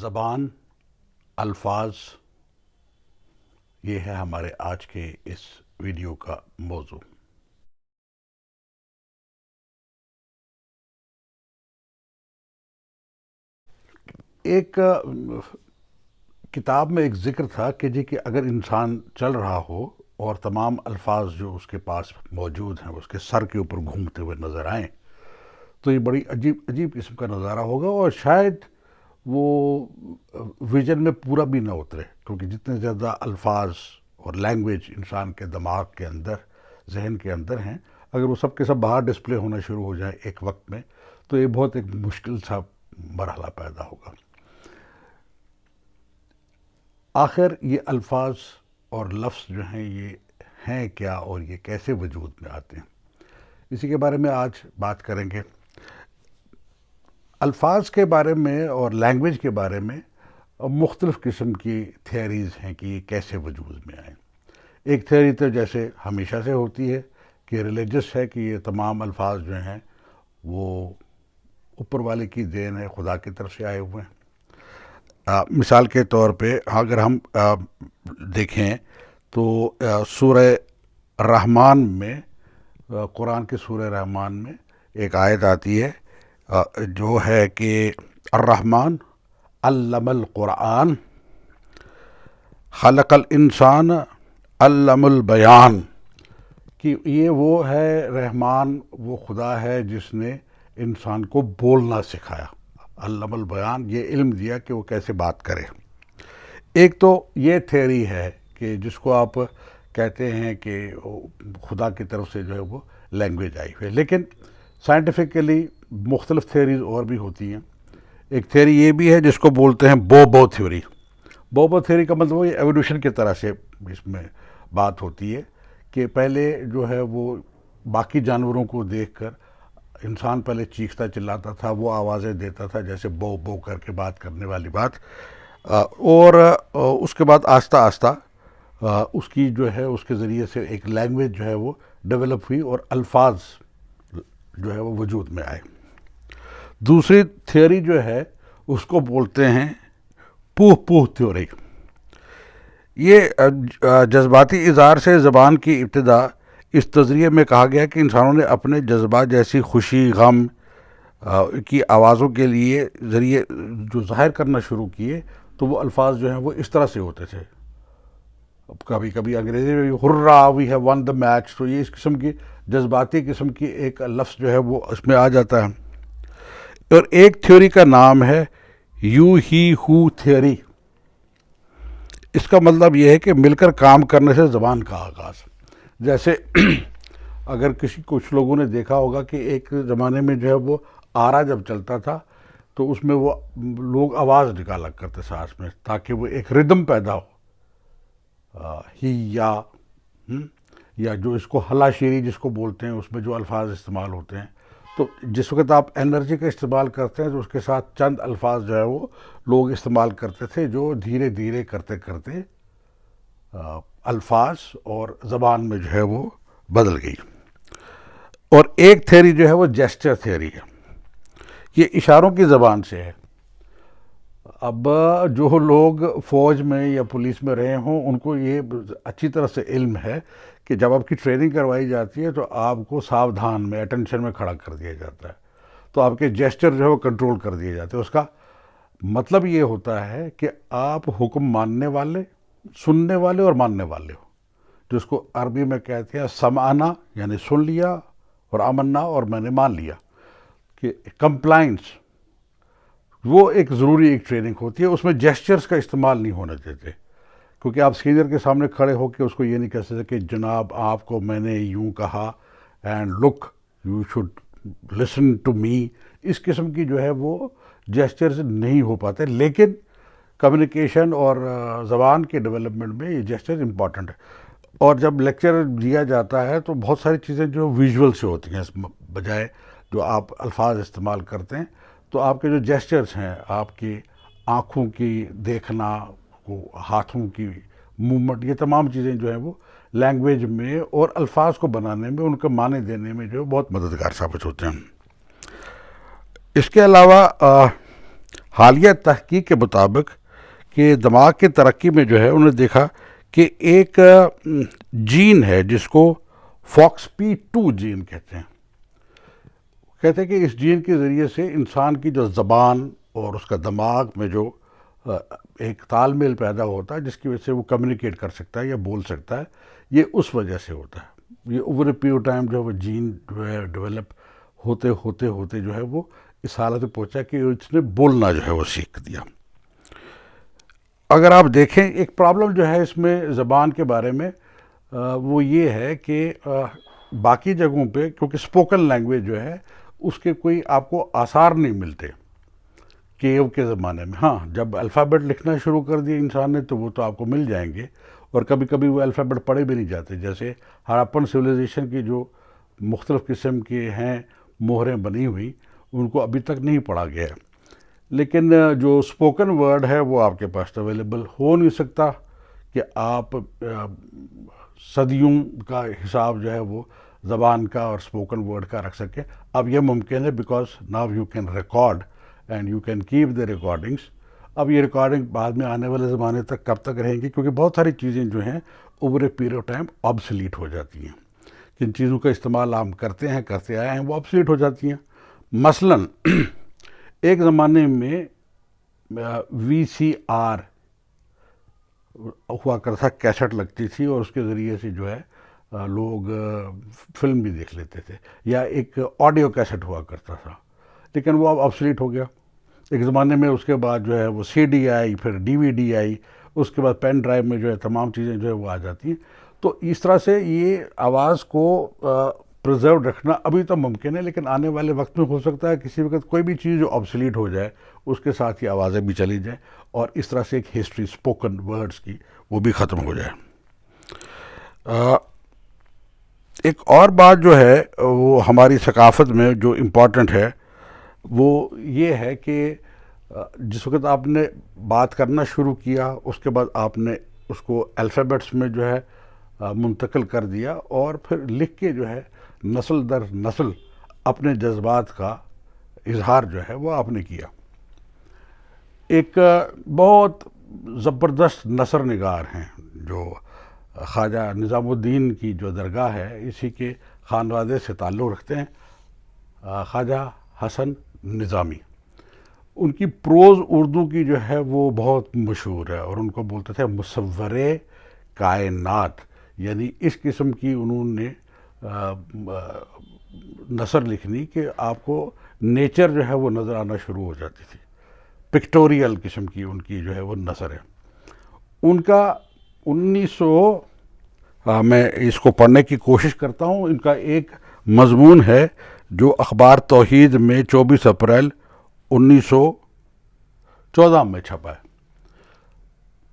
زبان، الفاظ، یہ ہے ہمارے آج کے اس ویڈیو کا موضوع۔ ایک کتاب میں ایک ذکر تھا کہ اگر انسان چل رہا ہو اور تمام الفاظ جو اس کے پاس موجود ہیں اس کے سر کے اوپر گھومتے ہوئے نظر آئیں تو یہ بڑی عجیب قسم کا نظارہ ہوگا، اور شاید وہ ویژن میں پورا بھی نہ اترے، کیونکہ جتنے زیادہ الفاظ اور لینگویج انسان کے دماغ کے اندر، ذہن کے اندر ہیں، اگر وہ سب کے سب باہر ڈسپلے ہونا شروع ہو جائے ایک وقت میں تو یہ بہت ایک مشکل سا مرحلہ پیدا ہوگا۔ آخر یہ الفاظ اور لفظ جو ہیں یہ ہیں کیا، اور یہ کیسے وجود میں آتے ہیں، اسی کے بارے میں آج بات کریں گے۔ الفاظ کے بارے میں اور لینگویج کے بارے میں مختلف قسم کی تھیوریز ہیں کہ یہ کیسے وجود میں آئیں۔ ایک تھیوری تو جیسے ہمیشہ سے ہوتی ہے کہ ریلیجس ہے، کہ یہ تمام الفاظ جو ہیں وہ اوپر والے کی دین ہے، خدا کی طرف سے آئے ہوئے ہیں۔ مثال کے طور پہ اگر ہم دیکھیں تو سورہ رحمان میں، قرآن کے سورہ رحمان میں ایک آیت آتی ہے جو ہے کہ الرحمن علم القرآن خلق الانسان علم البیان، کہ یہ وہ ہے، رحمان وہ خدا ہے جس نے انسان کو بولنا سکھایا، علم البیان، یہ علم دیا کہ وہ کیسے بات کرے۔ ایک تو یہ تھیوری ہے کہ جس کو آپ کہتے ہیں کہ خدا کی طرف سے جو ہے وہ لینگویج آئی ہوئی ہے، لیکن سائنٹیفکلی مختلف تھیوریز اور بھی ہوتی ہیں۔ ایک تھیوری یہ بھی ہے جس کو بولتے ہیں بوبو تھیوری۔ بوبو تھیوری کا مطلب یہ ایولیوشن کی طرح سے اس میں بات ہوتی ہے کہ پہلے جو ہے وہ باقی جانوروں کو دیکھ کر انسان پہلے چیختا چلاتا تھا، وہ آوازیں دیتا تھا جیسے بو بو کر کے بات کرنے والی بات، اور اس کے بعد آہستہ آہستہ اس کی جو ہے اس کے ذریعے سے ایک لینگویج جو ہے وہ ڈیولپ ہوئی اور الفاظ جو ہے وہ وجود میں آئے۔ دوسری تھیوری جو ہے اس کو بولتے ہیں پوہ پوہ تھیوری۔ یہ جذباتی اظہار سے زبان کی ابتدا اس نظریے میں کہا گیا کہ انسانوں نے اپنے جذبات جیسی خوشی، غم کی آوازوں کے لیے ذریعے جو ظاہر کرنا شروع کیے تو وہ الفاظ جو ہیں وہ اس طرح سے ہوتے تھے۔ اب کبھی کبھی انگریزی میں بھی hurrah we have won the match, تو یہ اس قسم کی جذباتی قسم کی ایک لفظ جو ہے وہ اس میں آ جاتا ہے۔ اور ایک تھیوری کا نام ہے یو ہی ہو تھیوری۔ اس کا مطلب یہ ہے کہ مل کر کام کرنے سے زبان کا آغاز۔ جیسے اگر کچھ لوگوں نے دیکھا ہوگا کہ ایک زمانے میں جو ہے وہ آرا جب چلتا تھا تو اس میں وہ لوگ آواز نکالا کرتے سانس میں تاکہ وہ ایک ردم پیدا ہو، ہی یا جو اس کو ہلا شیری جس کو بولتے ہیں، اس میں جو الفاظ استعمال ہوتے ہیں، تو جس وقت آپ انرجی کا استعمال کرتے ہیں تو اس کے ساتھ چند الفاظ جو ہے وہ لوگ استعمال کرتے تھے، جو دھیرے دھیرے کرتے کرتے الفاظ اور زبان میں جو ہے وہ بدل گئی۔ اور ایک تھیوری جو ہے وہ جیسچر تھیوری ہے، یہ اشاروں کی زبان سے ہے۔ اب جو لوگ فوج میں یا پولیس میں رہے ہوں ان کو یہ اچھی طرح سے علم ہے کہ جب آپ کی ٹریننگ کروائی جاتی ہے تو آپ کو ساودھان میں، اٹینشن میں کھڑا کر دیا جاتا ہے، تو آپ کے جیسچر جو ہے وہ کنٹرول کر دیے جاتے ہیں۔ اس کا مطلب یہ ہوتا ہے کہ آپ حکم ماننے والے، سننے والے اور ماننے والے ہو، جس کو عربی میں کہتے ہیں سمعنا، یعنی سن لیا، اور امنا، اور میں نے مان لیا، کہ کمپلائنس، وہ ایک ضروری ایک ٹریننگ ہوتی ہے۔ اس میں جیسچرز کا استعمال نہیں ہونا چاہتے، کیونکہ آپ سینئر کے سامنے کھڑے ہو کے اس کو یہ نہیں کہہ سکتے کہ جناب آپ کو میں نے یوں کہا، and look you should listen to me, اس قسم کی جو ہے وہ جیسچرز نہیں ہو پاتے، لیکن کمیونیکیشن اور زبان کے ڈیولپمنٹ میں یہ جیسچر امپورٹنٹ ہے۔ اور جب لیکچر دیا جاتا ہے تو بہت ساری چیزیں جو ویژول سے ہوتی ہیں، اس بجائے جو آپ الفاظ استعمال کرتے ہیں، تو آپ کے جو جیسچرز ہیں، آپ کی آنکھوں کی دیکھنا، ہاتھوں کی موومنٹ، یہ تمام چیزیں جو ہیں وہ لینگویج میں اور الفاظ کو بنانے میں، ان کا معنی دینے میں جو ہے بہت مددگار ثابت ہوتے ہیں۔ اس کے علاوہ حالیہ تحقیق کے مطابق کہ دماغ کی ترقی میں جو ہے انہوں نے دیکھا کہ ایک جین ہے جس کو FOXP2 جین کہتے ہیں کہ اس جین کے ذریعے سے انسان کی جو زبان اور اس کا دماغ میں جو ایک تال میل پیدا ہوتا ہے جس کی وجہ سے وہ کمیونیکیٹ کر سکتا ہے یا بول سکتا ہے، یہ اس وجہ سے ہوتا ہے۔ یہ اوور اے پیریڈ ٹائم جو ہے وہ جین جو ہے ڈیولپ ہوتے ہوتے ہوتے جو ہے وہ اس حالت میں پہنچا کہ اس نے بولنا جو ہے وہ سیکھ دیا۔ اگر آپ دیکھیں ایک پرابلم جو ہے اس میں زبان کے بارے میں وہ یہ ہے کہ باقی جگہوں پہ کیونکہ اسپوکن لینگویج جو ہے اس کے کوئی آپ کو آثار نہیں ملتے کیو کے زمانے میں۔ ہاں جب الفابیٹ لکھنا شروع کر دیا انسان نے تو وہ تو آپ کو مل جائیں گے، اور کبھی کبھی وہ الفابیٹ پڑھے بھی نہیں جاتے، جیسے ہراپن سویلائزیشن کی جو مختلف قسم کے ہیں مہریں بنی ہوئی ان کو ابھی تک نہیں پڑھا گیا ہے، لیکن جو اسپوکن ورڈ ہے وہ آپ کے پاس اویلیبل ہو نہیں سکتا کہ آپ صدیوں کا حساب جو ہے وہ زبان کا اور اسپوکن ورڈ کا رکھ سکیں۔ اب یہ ممکن ہے because now you can record and you can keep the recordings. اب یہ ریکارڈنگ بعد میں آنے والے زمانے تک کب تک رہیں گی، کیونکہ بہت ساری چیزیں جو ہیں over a period of time obsolete ہو جاتی ہیں۔ جن چیزوں کا استعمال ہم کرتے آئے ہیں وہ آبسلیٹ ہو جاتی ہیں۔ مثلاً ایک زمانے میں VCR ہوا کرتا تھا، کیسٹ لگتی تھی اور اس کے ذریعے سے جو ہے لوگ فلم بھی دیکھ لیتے تھے، یا ایک آڈیو کیسٹ ہوا کرتا تھا، لیکن وہ اب آبسلیٹ ہو گیا۔ ایک زمانے میں اس کے بعد جو ہے وہ CD آئی، پھر DVD آئی، اس کے بعد پین ڈرائیو میں جو ہے تمام چیزیں جو ہے وہ آ جاتی ہیں۔ تو اس طرح سے یہ آواز کو پرزرو رکھنا ابھی تو ممکن ہے، لیکن آنے والے وقت میں ہو سکتا ہے کسی وقت کوئی بھی چیز جو آبسلیٹ ہو جائے اس کے ساتھ یہ آوازیں بھی چلی جائیں، اور اس طرح سے ایک ہسٹری اسپوکن ورڈز کی وہ بھی ختم ہو جائے۔ ایک اور بات جو ہے وہ ہماری ثقافت میں جو امپورٹنٹ ہے وہ یہ ہے کہ جس وقت آپ نے بات کرنا شروع کیا اس کے بعد آپ نے اس کو الفابیٹس میں جو ہے منتقل کر دیا، اور پھر لکھ کے جو ہے نسل در نسل اپنے جذبات کا اظہار جو ہے وہ آپ نے کیا۔ ایک بہت زبردست نثر نگار ہیں جو خواجہ نظام الدین کی جو درگاہ ہے اسی کے خانوادے سے تعلق رکھتے ہیں، خواجہ حسن نظامی۔ ان کی پروز اردو کی جو ہے وہ بہت مشہور ہے، اور ان کو بولتے تھے مصور کائنات، یعنی اس قسم کی انہوں نے نثر لکھنی کہ آپ کو نیچر جو ہے وہ نظر آنا شروع ہو جاتی تھی۔ پکٹوریل قسم کی ان کی جو ہے وہ نثر ہے۔ ان کا 1900 میں اس کو پڑھنے کی کوشش کرتا ہوں، ان کا ایک مضمون ہے جو اخبار توحید میں 24 اپریل 1914 میں چھپا ہے۔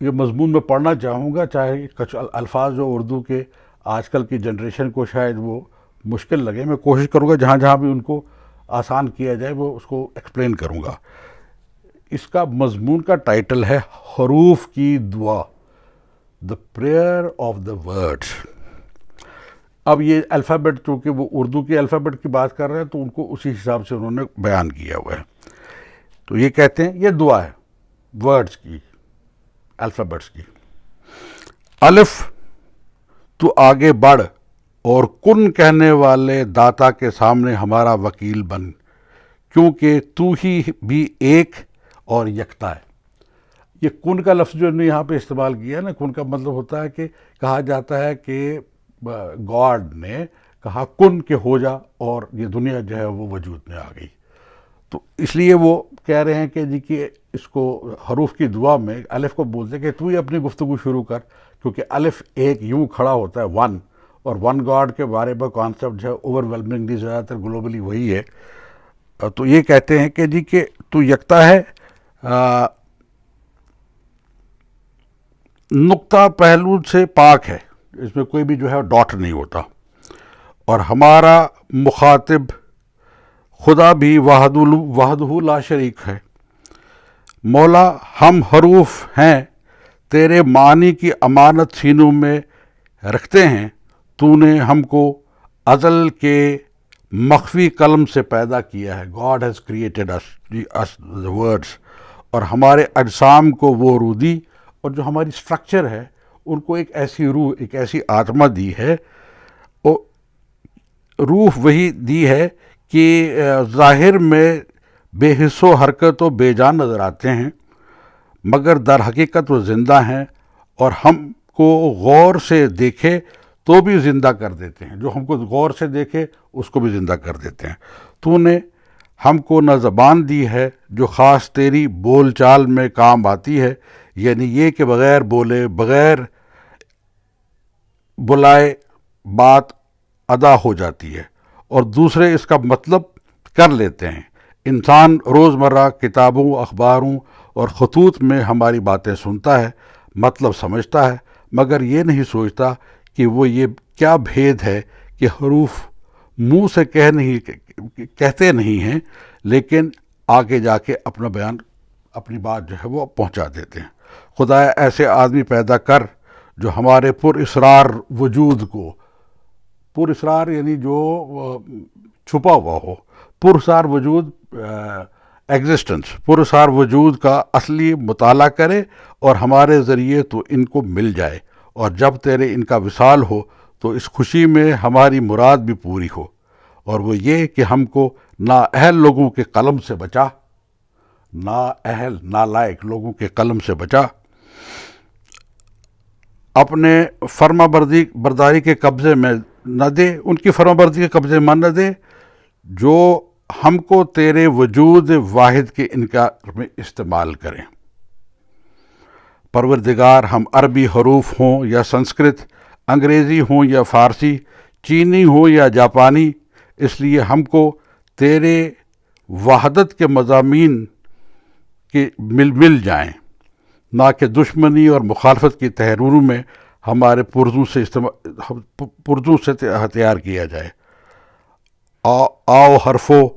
یہ مضمون میں پڑھنا چاہوں گا، چاہے کچھ الفاظ جو اردو کے آج کل کی جنریشن کو شاید وہ مشکل لگے، میں کوشش کروں گا جہاں جہاں بھی ان کو آسان کیا جائے وہ اس کو ایکسپلین کروں گا۔ اس کا مضمون کا ٹائٹل ہے حروف کی دعا، the prayer of the words. اب یہ الفابیٹ چونکہ وہ اردو کے الفابیٹ کی بات کر رہے ہیں تو ان کو اسی حساب سے انہوں نے بیان کیا ہوا ہے۔ تو یہ کہتے ہیں یہ دعا ہے ورڈز کی، الفابیٹس کی۔ الف تو آگے بڑھ اور کن کہنے والے داتا کے سامنے ہمارا وکیل بن، کیونکہ تو ہی بھی ایک اور یکتا ہے۔ یہ کن کا لفظ جو انہوں نے یہاں پہ استعمال کیا نا، کن کا مطلب ہوتا ہے کہ کہا جاتا ہے کہ گاڈ نے کہا کن کہ ہو جا، اور یہ دنیا جو ہے وہ وجود میں آ گئی۔ تو اس لیے وہ کہہ رہے ہیں کہ جی کہ اس کو حروف کی دعا میں الف کو بولتے ہیں کہ تو ہی اپنی گفتگو شروع کر، کیونکہ الف ایک یوں کھڑا ہوتا ہے ون، اور ون گاڈ کے بارے میں کانسیپٹ جو ہے اوور ویلمنگلی زیادہ تر گلوبلی وہی ہے۔ تو یہ کہتے ہیں کہ جی کہ تو یکتا ہے، نقطہ پہلو سے پاک ہے، اس میں کوئی بھی جو ہے ڈاٹ نہیں ہوتا، اور ہمارا مخاطب خدا بھی وحدہ لا شریک ہے۔ مولا ہم حروف ہیں تیرے معنی کی امانت سینوں میں رکھتے ہیں، تو نے ہم کو ازل کے مخفی قلم سے پیدا کیا ہے۔ God has created us the words اور ہمارے اجسام کو وہ روح دی، اور جو ہماری سٹرکچر ہے ان کو ایک ایسی روح، ایک ایسی آتما دی ہے. روح وہی دی ہے کہ ظاہر میں بے حس و حرکت و بے جان نظر آتے ہیں، مگر در حقیقت وہ زندہ ہیں، اور ہم کو غور سے دیکھے تو بھی زندہ کر دیتے ہیں. جو ہم کو غور سے دیکھے اس کو بھی زندہ کر دیتے ہیں. تو نے ہم کو نہ زبان دی ہے جو خاص تیری بول چال میں کام آتی ہے، یعنی یہ کہ بغیر بولے، بغیر بلائے بات ادا ہو جاتی ہے، اور دوسرے اس کا مطلب کر لیتے ہیں. انسان روزمرہ کتابوں، اخباروں اور خطوط میں ہماری باتیں سنتا ہے، مطلب سمجھتا ہے، مگر یہ نہیں سوچتا کہ وہ یہ کیا بھید ہے کہ حروف منہ سے کہتے نہیں ہیں، لیکن آگے جا کے اپنا بیان، اپنی بات جو ہے وہ پہنچا دیتے ہیں. خدایا ایسے آدمی پیدا کر جو ہمارے پر اسرار وجود کو، پر اسرار یعنی جو چھپا ہوا ہو، پر اسرار وجود، ایگزسٹنس، پر اسرار وجود کا اصلی مطالعہ کرے، اور ہمارے ذریعے تو ان کو مل جائے، اور جب تیرے ان کا وصال ہو تو اس خوشی میں ہماری مراد بھی پوری ہو، اور وہ یہ کہ ہم کو نااہل لوگوں کے قلم سے بچا، نااہل نالائق لوگوں کے قلم سے بچا، اپنے فرما برداری کے قبضے میں نہ دے، ان کی فرما برداری کے قبضے میں نہ دے جو ہم کو تیرے وجود واحد کے انکار میں استعمال کریں. پروردگار، ہم عربی حروف ہوں یا سنسکرت، انگریزی ہوں یا فارسی، چینی ہوں یا جاپانی، اس لیے ہم کو تیرے وحدت کے مضامین کے مل جائیں، نہ کہ دشمنی اور مخالفت کی تحریروں میں ہمارے پرزوں سے ہتھیار کیا جائے. آؤ حرفو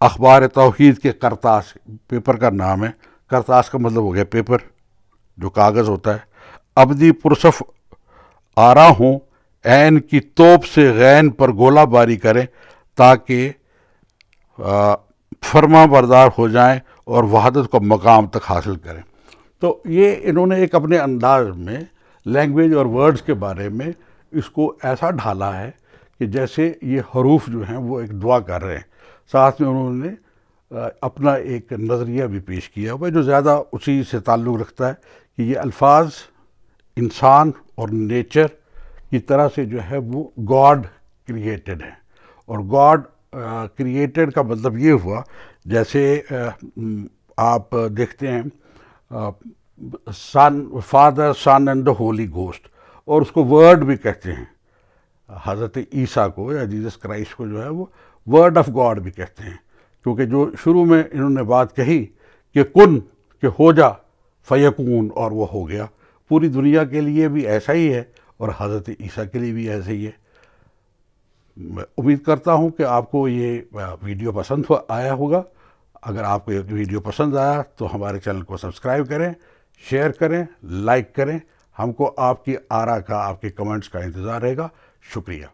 اخبار توحید کے کرتاس، پیپر کا نام ہے، کرتاس کا مطلب ہو گیا پیپر، جو کاغذ ہوتا ہے، ابدی پرصف آرا ہوں، عین کی توپ سے غین پر گولہ باری کریں تاکہ فرما بردار ہو جائیں اور وحدت کو مقام تک حاصل کریں. تو یہ انہوں نے ایک اپنے انداز میں لینگویج اور ورڈز کے بارے میں اس کو ایسا ڈھالا ہے کہ جیسے یہ حروف جو ہیں وہ ایک دعا کر رہے ہیں. ساتھ میں انہوں نے اپنا ایک نظریہ بھی پیش کیا ہوا جو زیادہ اسی سے تعلق رکھتا ہے کہ یہ الفاظ انسان اور نیچر کی طرح سے جو ہے وہ گاڈ کریٹڈ ہیں، اور گاڈ کریٹڈ کا مطلب یہ ہوا جیسے آپ دیکھتے ہیں son, father, son and the holy ghost, اور اس کو ورڈ بھی کہتے ہیں. حضرت عیسیٰ کو یا جیزس کرائسٹ کو جو ہے وہ ورڈ آف گاڈ بھی کہتے ہیں، کیونکہ جو شروع میں انہوں نے بات کہی کہ کن، کہ ہو جا، فیکون، اور وہ ہو گیا. پوری دنیا کے لیے بھی ایسا ہی ہے اور حضرت عیسیٰ کے لیے بھی ایسا ہی ہے. میں امید کرتا ہوں کہ آپ کو یہ ویڈیو پسند آیا ہوگا. اگر آپ کو یہ ویڈیو پسند آیا تو ہمارے چینل کو سبسکرائب کریں، شیئر کریں، لائک کریں. ہم کو آپ کی آراء کا، آپ کے کمنٹس کا انتظار رہے گا. شکریہ.